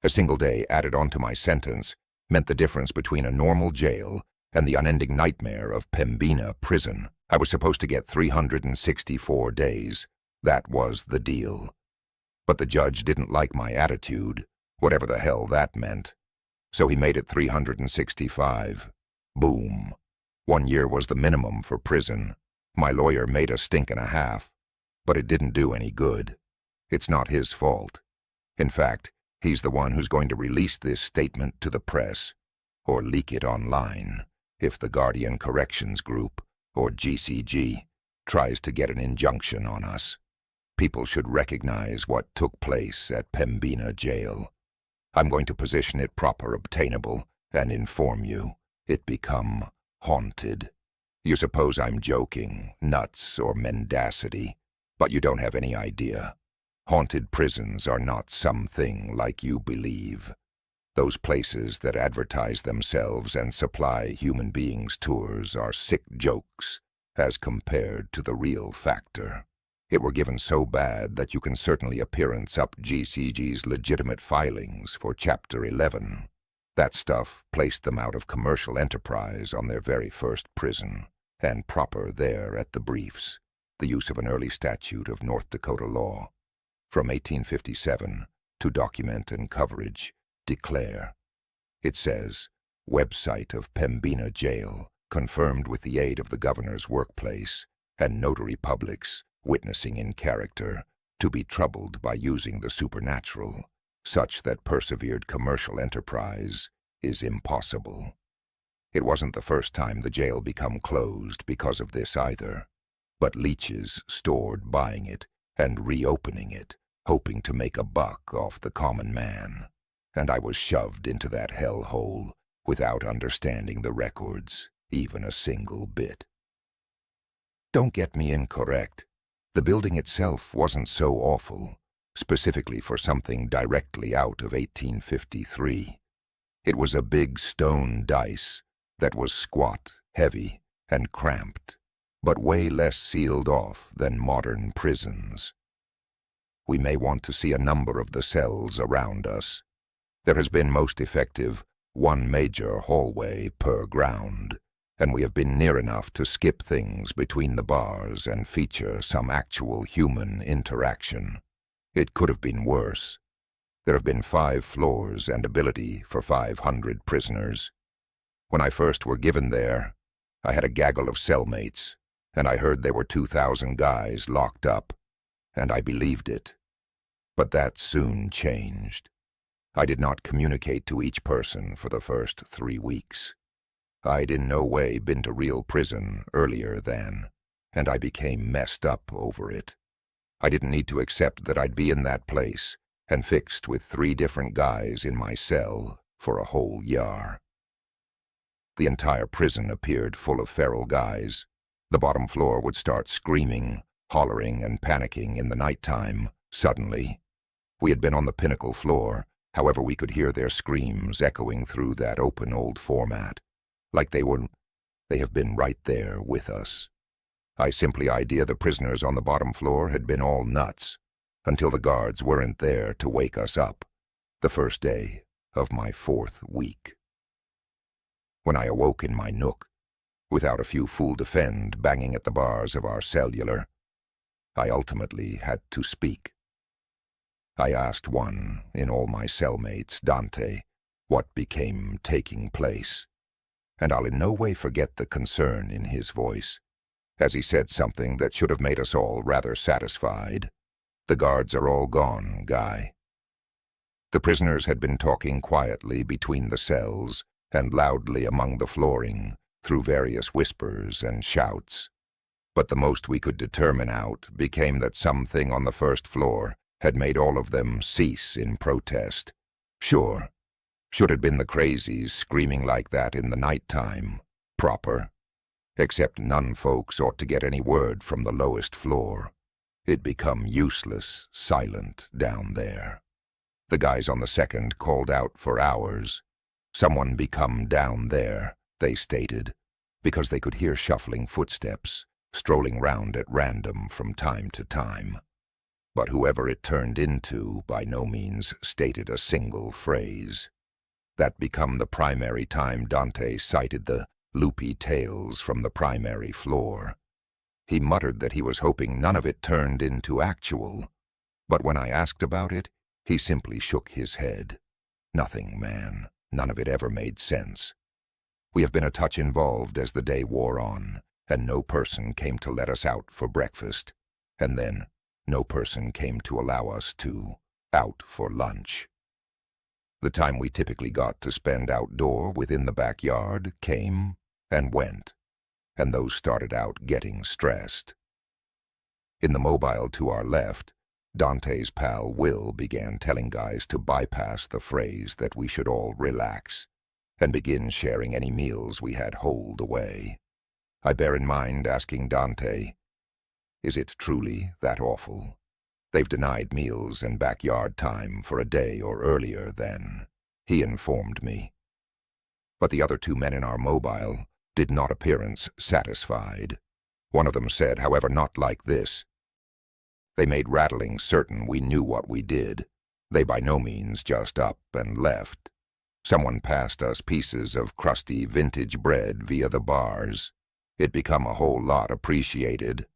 A single day added onto my sentence meant the difference between a normal jail and the unending nightmare of Pembina prison. I was supposed to get 364 days. That was the deal. But the judge didn't like my attitude, whatever the hell that meant. So he made it 365. Boom. 1 year was the minimum for prison. My lawyer made a stink and a half, but it didn't do any good. It's not his fault. In fact, he's the one who's going to release this statement to the press, or leak it online, if the Guardian Corrections Group, or GCG, tries to get an injunction on us. People should recognize what took place at Pembina Jail. I'm going to position it proper obtainable and inform you it become haunted. You suppose I'm joking, nuts, or mendacity, but you don't have any idea. Haunted prisons are not something like you believe. Those places that advertise themselves and supply human beings tours are sick jokes as compared to the real factor. It were given so bad that you can certainly appearance up GCG's legitimate filings for Chapter 11. That stuff placed them out of commercial enterprise on their very first prison, and proper there at the briefs, the use of an early statute of North Dakota law. From 1857, to document and coverage, declare. It says, website of Pembina Jail, confirmed with the aid of the governor's workplace, and notary publics, witnessing in character, to be troubled by using the supernatural, such that persevered commercial enterprise is impossible. It wasn't the first time the jail become closed because of this either, but leeches stored buying it and reopening it, hoping to make a buck off the common man. And I was shoved into that hellhole without understanding the records, even a single bit. Don't get me incorrect. The building itself wasn't so awful, specifically for something directly out of 1853. It was a big stone dice that was squat, heavy, and cramped, but way less sealed off than modern prisons. We may want to see a number of the cells around us. There has been most effective 1 major hallway per ground, and we have been near enough to skip things between the bars and feature some actual human interaction. It could have been worse. There have been 5 floors and ability for 500 prisoners. When I first were given there, I had a gaggle of cellmates, and I heard there were 2,000 guys locked up, and I believed it. But that soon changed. I did not communicate to each person for the first 3 weeks. I'd in no way been to real prison earlier than, and I became messed up over it. I didn't need to accept that I'd be in that place and fixed with 3 different guys in my cell for a whole year. The entire prison appeared full of feral guys. The bottom floor would start screaming, hollering, and panicking in the nighttime, suddenly. We had been on the pinnacle floor, however we could hear their screams echoing through that open old format, like they have been right there with us. I simply idea the prisoners on the bottom floor had been all nuts, until the guards weren't there to wake us up, the first day of my 4th week. When I awoke in my nook, without a few fool defend banging at the bars of our cellular, I ultimately had to speak. I asked one in all my cellmates, Dante, what became taking place, and I'll in no way forget the concern in his voice, as he said something that should have made us all rather satisfied. The guards are all gone, Guy. The prisoners had been talking quietly between the cells and loudly among the flooring through various whispers and shouts. But the most we could determine out became that something on the first floor had made all of them cease in protest. Sure, should have been the crazies screaming like that in the nighttime, proper. Except none folks ought to get any word from the lowest floor. It'd become useless, silent down there. The guys on the second called out for hours. Someone become down there, they stated, because they could hear shuffling footsteps, strolling round at random from time to time. But whoever it turned into by no means stated a single phrase. That became the primary time Dante cited the loopy tales from the primary floor. He muttered that he was hoping none of it turned into actual, but when I asked about it, he simply shook his head. Nothing, man. None of it ever made sense. We have been a touch involved as the day wore on, and no person came to let us out for breakfast, and then no person came to allow us to out for lunch. The time we typically got to spend outdoor within the backyard came and went, and those started out getting stressed. In the mobile to our left, Dante's pal Will began telling guys to bypass the phrase that we should all relax and begin sharing any meals we had holed away. I bear in mind asking Dante, "Is it truly that awful? They've denied meals and backyard time for a day or earlier then," he informed me. But the other two men in our mobile did not appear satisfied. One of them said, however, not like this. They made rattling certain we knew what we did. They by no means just up and left. Someone passed us pieces of crusty vintage bread via the bars. It become a whole lot appreciated.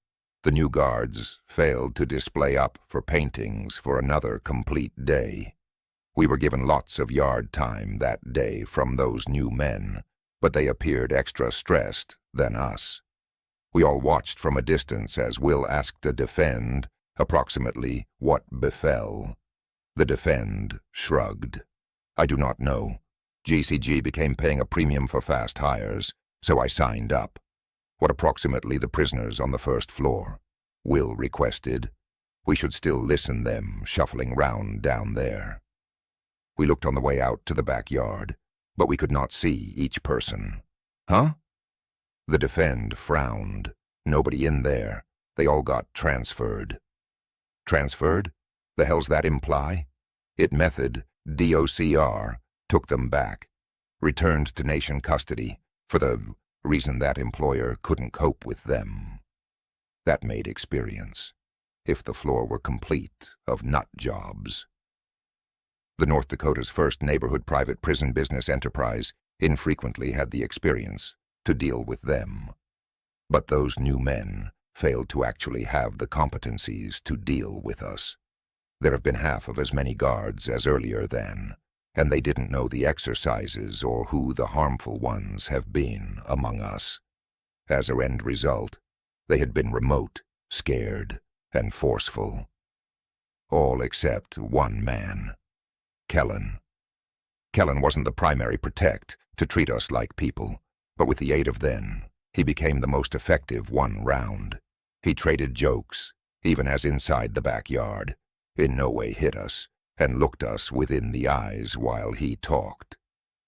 The new guards failed to display up for paintings for another complete day. We were given lots of yard time that day from those new men, but they appeared extra stressed than us. We all watched from a distance as Will asked to defend approximately what befell. The defend shrugged. "I do not know. GCG became paying a premium for fast hires, so I signed up. What approximately the prisoners on the first floor?" Will requested. "We should still listen them shuffling round down there." We looked on the way out to the backyard, but we could not see each person. "Huh?" The defend frowned. "Nobody in there. They all got transferred." Transferred? The hell's that imply? It method, DOCR, took them back. Returned to nation custody, for the reason that employer couldn't cope with them. That made experience, if the floor were complete, of nut jobs. The North Dakota's first neighborhood private prison business enterprise infrequently had the experience to deal with them. But those new men failed to actually have the competencies to deal with us. There have been half of as many guards as earlier then, and they didn't know the exercises or who the harmful ones have been among us. As a end result, they had been remote, scared, and forceful. All except one man. Kellen. Kellen wasn't the primary protect to treat us like people, but with the aid of then, he became the most effective one round. He traded jokes, even as inside the backyard, in no way hit us, and looked us within the eyes while he talked.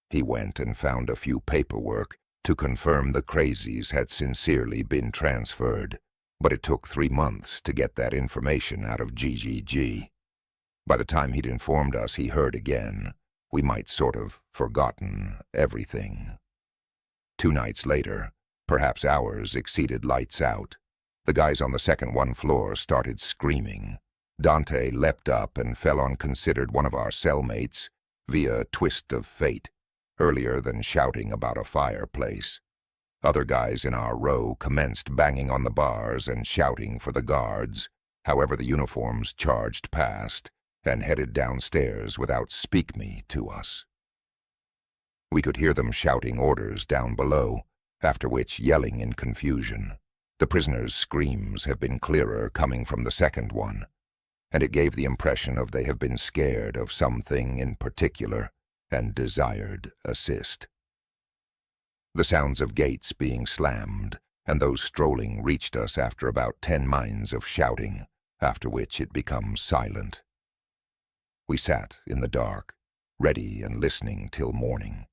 He went and found a few paperwork to confirm the crazies had sincerely been transferred, but it took 3 months to get that information out of GGG. By the time he'd informed us he heard again, we might sort of forgotten everything. 2 nights later, perhaps hours exceeded lights out. The guys on the second floor started screaming. Dante leapt up and fell on considered one of our cellmates via a twist of fate, earlier than shouting about a fireplace. Other guys in our row commenced banging on the bars and shouting for the guards. However, the uniforms charged past and headed downstairs without speak me to us. We could hear them shouting orders down below, after which yelling in confusion. The prisoners' screams have been clearer coming from the second one, and it gave the impression of they have been scared of something in particular and desired assist. The sounds of gates being slammed and those strolling reached us after about 10 minutes of shouting, after which it becomes silent. We sat in the dark, ready and listening till morning.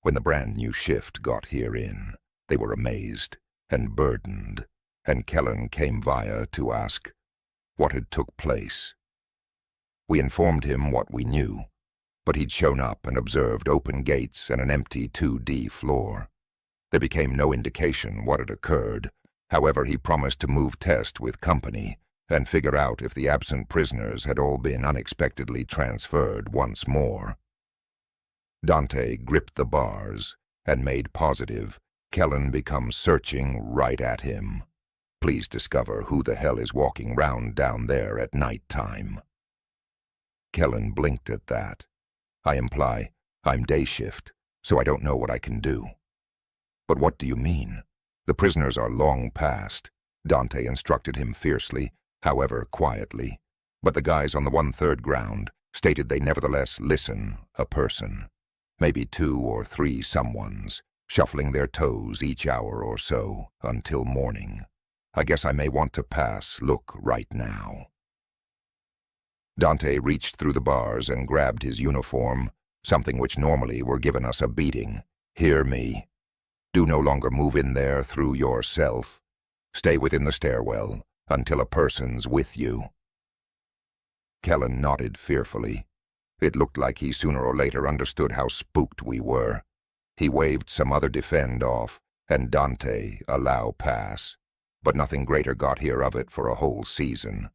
When the brand new shift got herein, they were amazed and burdened, and Kellen came via to ask what had took place. We informed him what we knew, but he'd shown up and observed open gates and an empty 2D floor. There became no indication what had occurred. However, he promised to move test with company and figure out if the absent prisoners had all been unexpectedly transferred once more. Dante gripped the bars and made positive Kellen becomes searching right at him. Please discover who the hell is walking round down there at night time. Kellen blinked at that. I imply, I'm day shift, so I don't know what I can do. But what do you mean? The prisoners are long past, Dante instructed him fiercely, however quietly. But the guys on the 1/3 ground stated they nevertheless listen a person. Maybe 2 or 3 someones, shuffling their toes each hour or so until morning. I guess I may want to pass look right now. Dante reached through the bars and grabbed his uniform, something which normally were given us a beating. Hear me. Do no longer move in there through yourself. Stay within the stairwell until a person's with you. Kellen nodded fearfully. It looked like he sooner or later understood how spooked we were. He waved some other defend off, and Dante allow pass. But nothing greater got here of it for a whole season.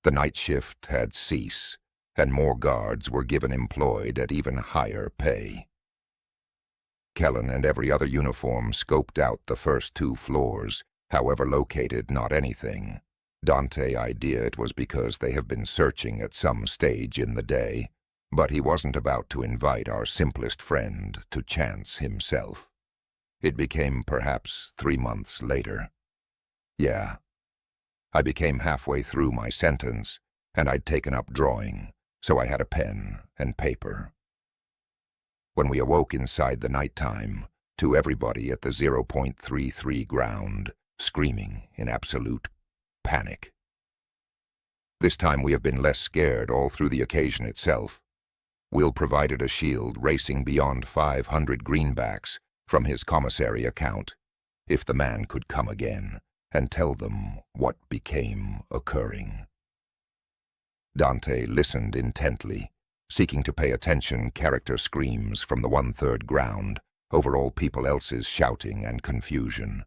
The night shift had ceased, and more guards were given employed at even higher pay. Kellen and every other uniform scoped out the first 2 floors, however located not anything. Dante idea it was because they have been searching at some stage in the day, but he wasn't about to invite our simplest friend to chance himself. It became perhaps 3 months later. Yeah. I became halfway through my sentence, and I'd taken up drawing, so I had a pen and paper. When we awoke inside the nighttime, to everybody at the 0.33 ground, screaming in absolute panic. This time we have been less scared all through the occasion itself. Will provided a shield racing beyond 500 greenbacks from his commissary account, if the man could come again and tell them what became occurring. Dante listened intently, seeking to pay attention character screams from the 1/3 ground over all people else's shouting and confusion.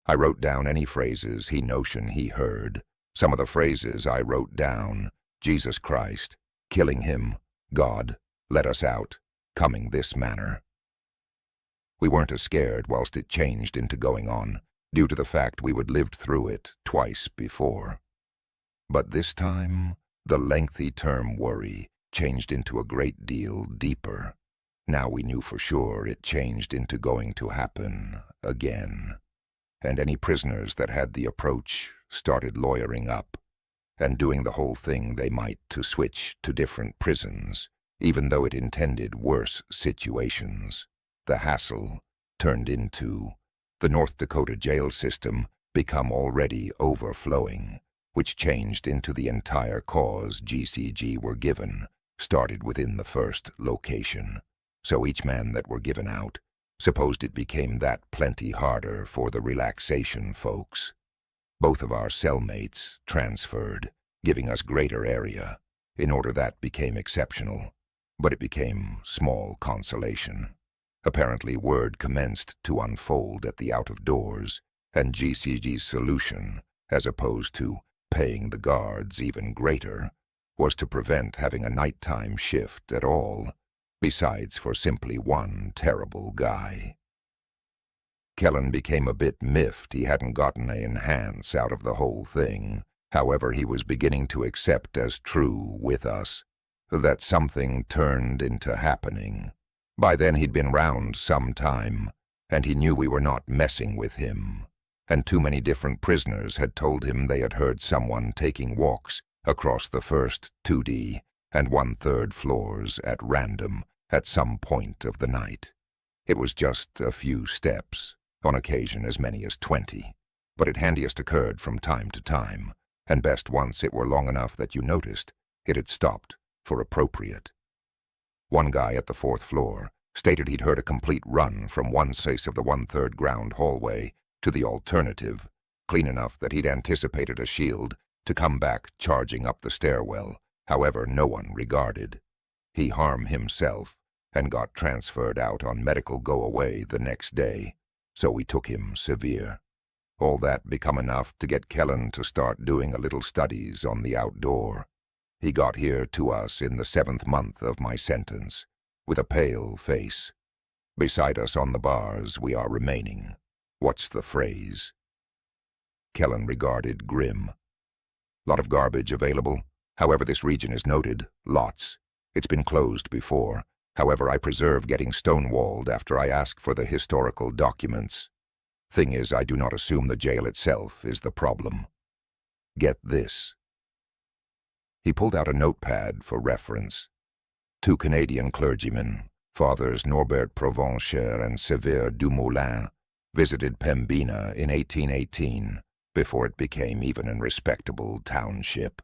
I wrote down any phrases he notion he heard. Some of the phrases I wrote down: Jesus Christ, killing him, God, let us out, coming this manner. We weren't as scared whilst it changed into going on, due to the fact we would lived through it twice before. But this time, the lengthy term worry changed into a great deal deeper. Now we knew for sure it changed into going to happen again. And any prisoners that had the approach started lawyering up, and doing the whole thing they might to switch to different prisons, even though it intended worse situations. The hassle turned into the North Dakota jail system become already overflowing, which changed into the entire cause GCG were given, started within the first location. So each man that were given out, supposed it became that plenty harder for the relaxation folks. Both of our cellmates transferred, giving us greater area, in order that became exceptional, but it became small consolation. Apparently word commenced to unfold at the out-of-doors, and GCG's solution, as opposed to paying the guards even greater, was to prevent having a nighttime shift at all, besides for simply one terrible guy. Kellen became a bit miffed he hadn't gotten an enhance out of the whole thing. However, he was beginning to accept as true with us that something turned into happening. By then he'd been round some time, and he knew we were not messing with him. And too many different prisoners had told him they had heard someone taking walks across the first 2D and 1/3 floors at random at some point of the night. It was just a few steps, on occasion as many as 20, but it handiest occurred from time to time, and best once it were long enough that you noticed it had stopped for appropriate. One guy at the 4th floor stated he'd heard a complete run from one side of the 1/3 ground hallway to the alternative, clean enough that he'd anticipated a shield to come back charging up the stairwell. However, no one regarded. He harmed himself and got transferred out on medical go-away the next day, so we took him severe. All that become enough to get Kellen to start doing a little studies on the outdoor. He got here to us in the 7th month of my sentence, with a pale face. Beside us on the bars we are remaining. What's the phrase? Kellen regarded grim. Lot of garbage available. However, this region is noted. Lots. It's been closed before. However, I preserve getting stonewalled after I ask for the historical documents. Thing is, I do not assume the jail itself is the problem. Get this. He pulled out a notepad for reference. 2 Canadian clergymen, Fathers Norbert Provencher and Sever Dumoulin, visited Pembina in 1818, before it became even a respectable township.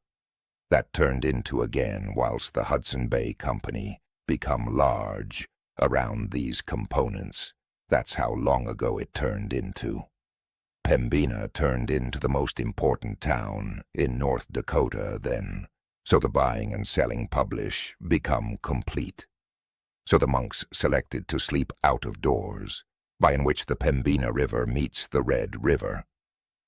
That turned into again whilst the Hudson Bay Company become large around these components. That's how long ago it turned into. Pembina turned into the most important town in North Dakota then, so the buying and selling publish become complete. So the monks selected to sleep out of doors, by in which the Pembina River meets the Red River.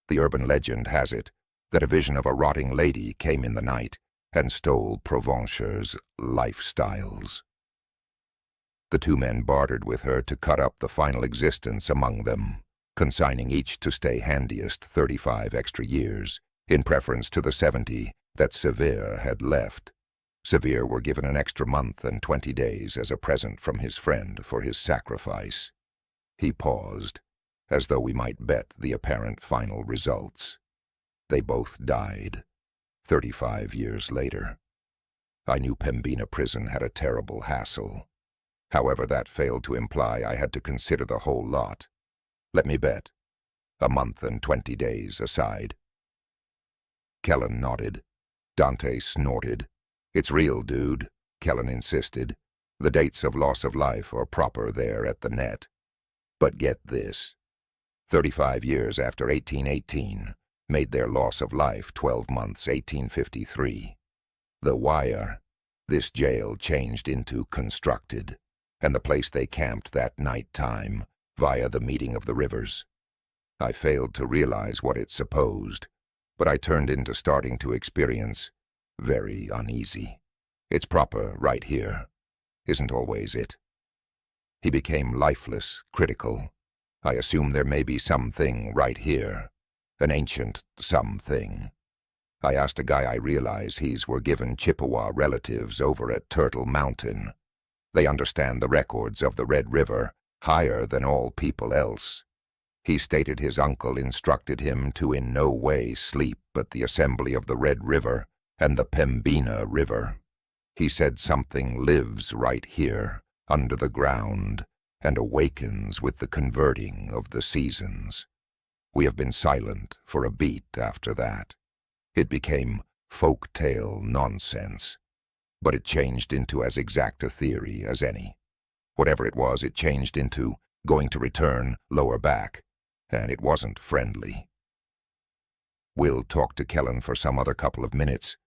The urban legend has it that a vision of a rotting lady came in the night and stole Provencher's lifestyles. The 2 men bartered with her to cut up the final existence among them, consigning each to stay handiest 35 extra years, in preference to the 70 that Sever had left. Sever were given an extra month and 20 days as a present from his friend for his sacrifice. He paused, as though we might bet the apparent final results. They both died, 35 years later. I knew Pembina Prison had a terrible hassle. However, that failed to imply I had to consider the whole lot. Let me bet. A month and 20 days aside. Kellen nodded. Dante snorted. It's real, dude, Kellen insisted. The dates of loss of life are proper there at the net. But get this. 35 years after 1818 made their loss of life 12 months 1853. The Wire, this jail changed into constructed, and the place they camped that night time via the meeting of the rivers. I failed to realize what it supposed, but I turned into starting to experience very uneasy. It's proper right here. Isn't always it. He became lifeless, critical. I assume there may be something right here. An ancient something. I asked a guy I realize he's were given Chippewa relatives over at Turtle Mountain. They understand the records of the Red River higher than all people else. He stated his uncle instructed him to in no way sleep at the assembly of the Red River and the Pembina River. He said something lives right here, under the ground, and awakens with the converting of the seasons. We have been silent for a beat after that. It became folk tale nonsense, but it changed into as exact a theory as any. Whatever it was, it changed into going to return lower back, and it wasn't friendly. Will talked to Kellen for some other couple of minutes,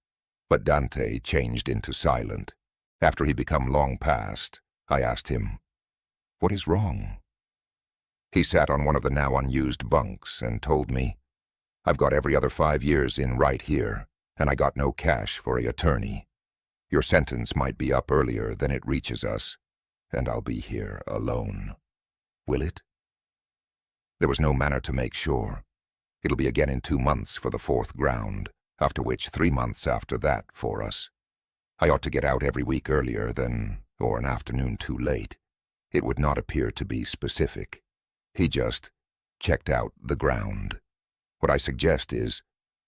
but Dante changed into silent. After he become long past, I asked him, "What is wrong?" He sat on one of the now unused bunks and told me, "I've got every other 5 years in right here, and I got no cash for a attorney. Your sentence might be up earlier than it reaches us, and I'll be here alone. Will it?" There was no manner to make sure. It'll be again in 2 months for the 4th ground, after which 3 months after that for us. I ought to get out every week earlier than, or an afternoon too late. It would not appear to be specific. He just checked out the ground. What I suggest is,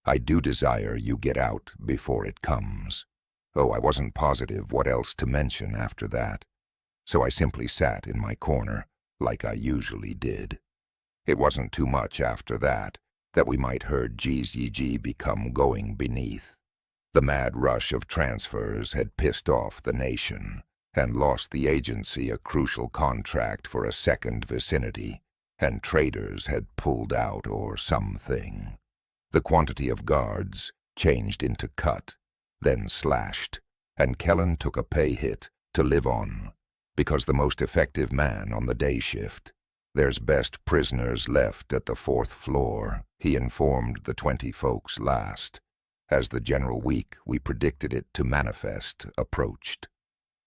I do desire you get out before it comes. Oh, I wasn't positive what else to mention after that, so I simply sat in my corner, like I usually did. It wasn't too much after that we might heard GZG become going beneath. The mad rush of transfers had pissed off the nation, and lost the agency a crucial contract for a second vicinity, and traders had pulled out or something. The quantity of guards changed into cut, then slashed, and Kellen took a pay hit to live on, because the most effective man on the day shift, "There's best prisoners left at the 4th floor," he informed the 20 folks last, as the general week we predicted it to manifest approached.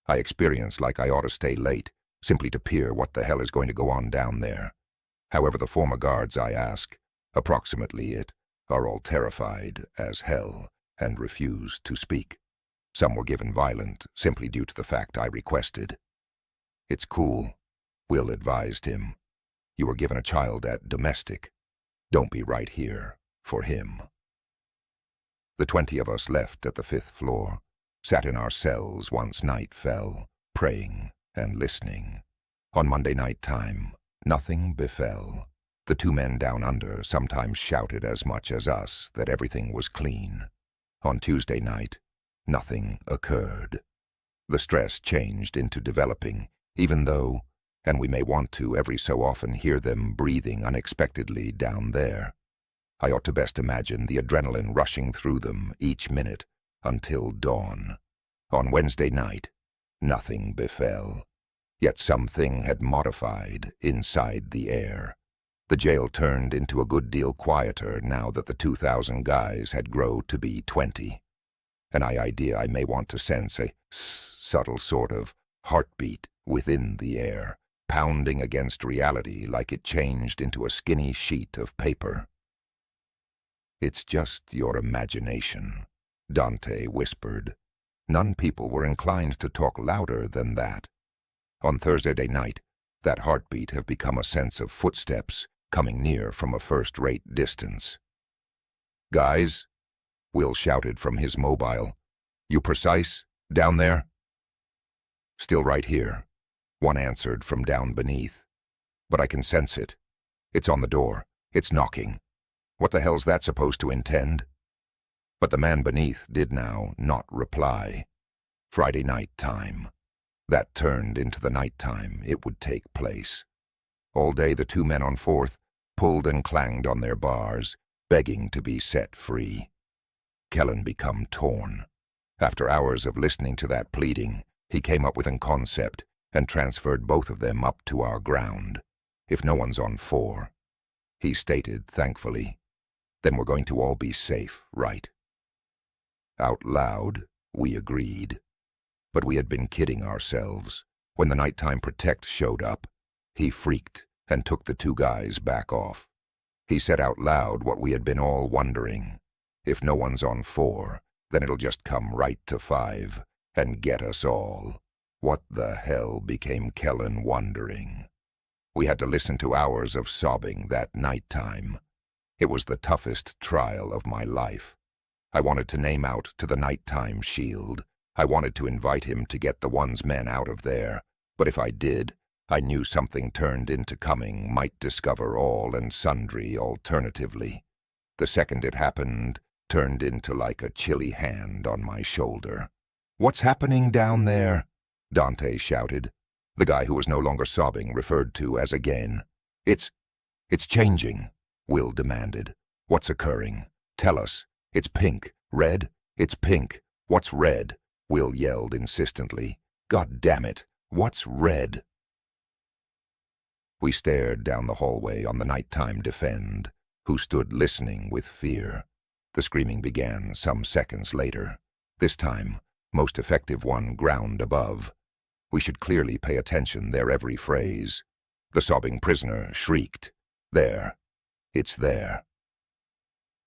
I experienced like I ought to stay late, simply to peer what the hell is going to go on down there. However, the former guards I ask, approximately it, are all terrified as hell and refuse to speak. Some were given violent, simply due to the fact I requested. "It's cool," Will advised him. "You were given a child at domestic. Don't be right here for him." The 20 of us left at the 5th floor, sat in our cells once night fell, praying and listening. On Monday night time, nothing befell. The 2 men down under sometimes shouted as much as us that everything was clean. On Tuesday night, nothing occurred. The stress changed into developing, even though, and we may want to every so often hear them breathing unexpectedly down there. I ought to best imagine the adrenaline rushing through them each minute until dawn. On Wednesday night, nothing befell. Yet something had modified inside the air. The jail turned into a good deal quieter now that the 2,000 guys had grown to be 20. An idea I may want to sense a subtle sort of heartbeat within the air, pounding against reality like it changed into a skinny sheet of paper. "It's just your imagination," Dante whispered. None people were inclined to talk louder than that. On Thursday night, that heartbeat have become a sense of footsteps coming near from a first-rate distance. "Guys," Will shouted from his mobile. "You precise? Down there?" "Still right here," one answered from down beneath. "But I can sense it. It's on the door. It's knocking. What the hell's that supposed to intend?" But the man beneath did now not reply. Friday night time. That turned into the night time it would take place. All day the 2 men on 4th pulled and clanged on their bars, begging to be set free. Kellen become torn. After hours of listening to that pleading, he came up with a concept and transferred both of them up to our ground. "If no one's on 4, he stated thankfully, "then we're going to all be safe, right?" Out loud, we agreed. But we had been kidding ourselves. When the nighttime protect showed up, he freaked and took the 2 guys back off. He said out loud what we had been all wondering. "If no one's on 4, then it'll just come right to 5 and get us all." What the hell became Kellen wondering? We had to listen to hours of sobbing that nighttime. It was the toughest trial of my life. I wanted to name out to the nighttime shield. I wanted to invite him to get the one's men out of there. But if I did, I knew something turned into coming might discover all and sundry alternatively. The second it happened, turned into like a chilly hand on my shoulder. "What's happening down there?" Dante shouted. The guy who was no longer sobbing referred to as again. It's changing," Will demanded. "What's occurring? Tell us. It's pink. Red? It's pink. What's red?" Will yelled insistently. "God damn it, what's red?" We stared down the hallway on the nighttime defend, who stood listening with fear. The screaming began some seconds later. This time, most effective one ground above. We should clearly pay attention their every phrase. The sobbing prisoner shrieked. "There. It's there."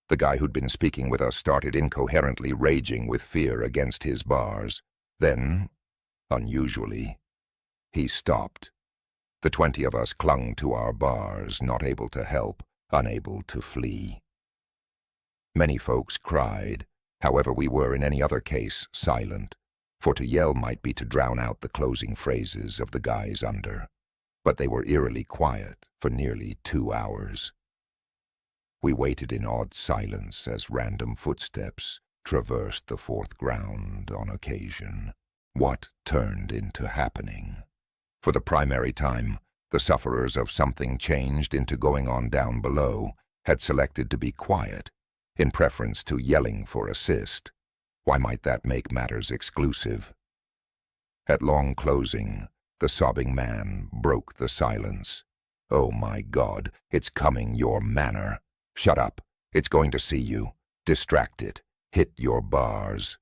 The guy who'd been speaking with us started incoherently raging with fear against his bars. Then, unusually, he stopped. The 20 of us clung to our bars, not able to help, unable to flee. Many folks cried. However, we were in any other case silent, for to yell might be to drown out the closing phrases of the guys under. But they were eerily quiet for nearly 2 hours. We waited in odd silence as random footsteps traversed the 4th ground on occasion. What turned into happening? For the primary time, the sufferers of something changed into going on down below had selected to be quiet, in preference to yelling for assist. Why might that make matters exclusive? At long closing, the sobbing man broke the silence. Oh my God, it's coming your manor. Shut up. It's going to see you. Distract it. Hit your bars.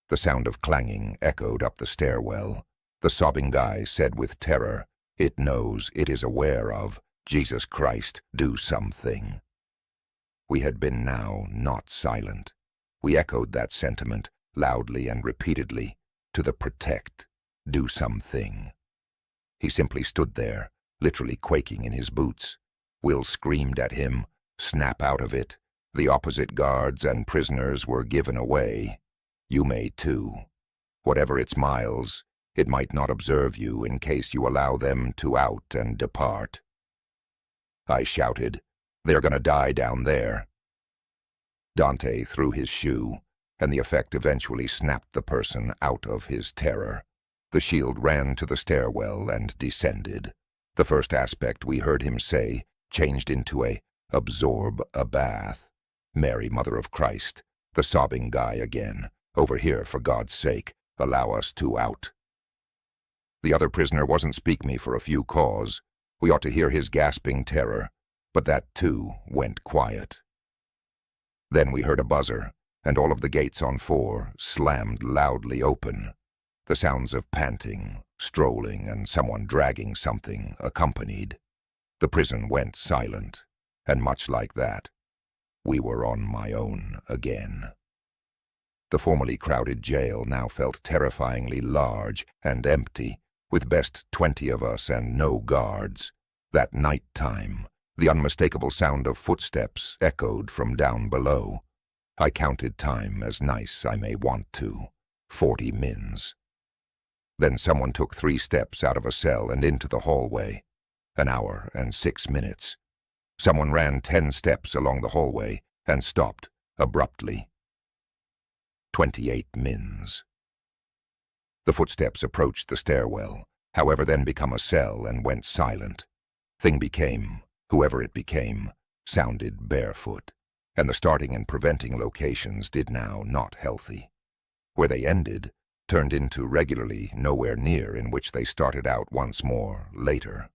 The sound of clanging echoed up the stairwell. The sobbing guy said with terror, "It knows, it is aware of. Jesus Christ, do something." We had been now not silent. We echoed that sentiment, loudly and repeatedly, to the protect, do something. He simply stood there, literally quaking in his boots. Will screamed at him, "Snap out of it." The opposite guards and prisoners were given away. You may too. Whatever its miles, it might not observe you in case you allow them to out and depart. I shouted, "They're gonna die down there." Dante threw his shoe, and the effect eventually snapped the person out of his terror. The shield ran to the stairwell and descended. The first aspect we heard him say changed into a "absorb a bath." Mary, Mother of Christ, the sobbing guy again. "Over here, for God's sake, allow us to out." The other prisoner wasn't speak me for a few caws. We ought to hear his gasping terror, but that too went quiet. Then we heard a buzzer, and all of the gates on 4 slammed loudly open. The sounds of panting, strolling, and someone dragging something accompanied. The prison went silent, and much like that, we were on my own again. The formerly crowded jail now felt terrifyingly large and empty, with best 20 of us and no guards. That night time, the unmistakable sound of footsteps echoed from down below. I counted time as nice I may want to. 40 mins. Then someone took 3 steps out of a cell and into the hallway. An hour and 6 minutes. Someone ran 10 steps along the hallway and stopped abruptly. 28 mins. The footsteps approached the stairwell, however then become a cell and went silent. Thing became, whoever it became, sounded barefoot, and the starting and preventing locations did now not healthy. Where they ended turned into regularly nowhere near in which they started out once more later.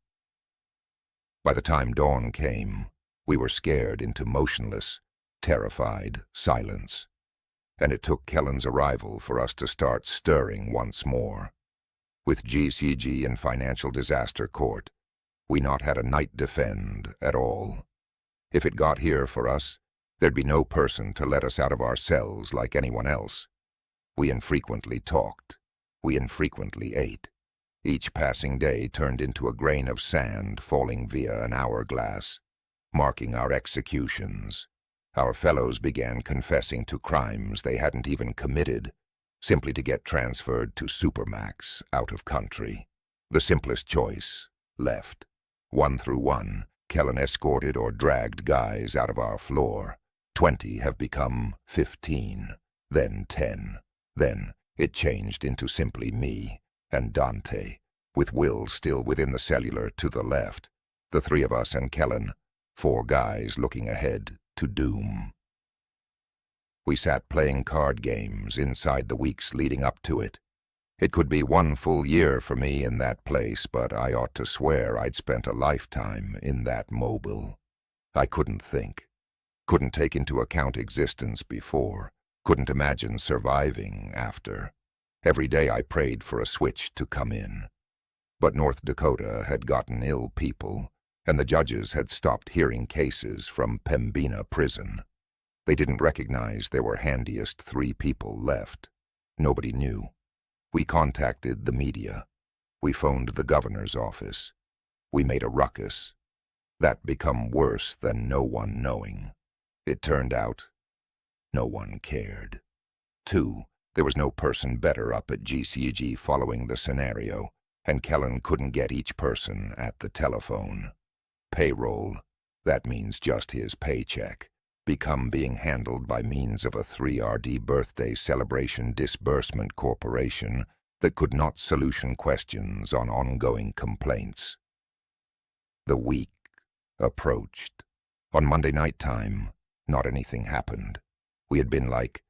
By the time dawn came, we were scared into motionless, terrified silence, and it took Kellen's arrival for us to start stirring once more. With GCG in financial disaster court, we not had a night defend at all. If it got here for us, there'd be no person to let us out of our cells like anyone else. We infrequently talked. We infrequently ate. Each passing day turned into a grain of sand falling via an hourglass, marking our executions. Our fellows began confessing to crimes they hadn't even committed, simply to get transferred to Supermax out of country. The simplest choice, left. 1 through 1, Kellen escorted or dragged guys out of our floor. 20 have become 15, then 10. Then it changed into simply me and Dante, with Will still within the cellular to the left, the 3 of us and Kellen, 4 guys looking ahead to doom. We sat playing card games inside the weeks leading up to it. It could be 1 full year for me in that place, but I ought to swear I'd spent a lifetime in that mobile. I couldn't think, couldn't take into account existence before, couldn't imagine surviving after. Every day I prayed for a switch to come in. But North Dakota had gotten ill people, and the judges had stopped hearing cases from Pembina prison. They didn't recognize there were handiest 3 people left. Nobody knew. We contacted the media. We phoned the governor's office. We made a ruckus. That become worse than no one knowing. It turned out no one cared. 2, there was no person better up at GCG following the scenario, and Kellen couldn't get each person at the telephone. Payroll, that means just his paycheck, become being handled by means of a 3RD birthday celebration disbursement corporation that could not solution questions on ongoing complaints. The week approached. On Monday night time, not anything happened. We had been like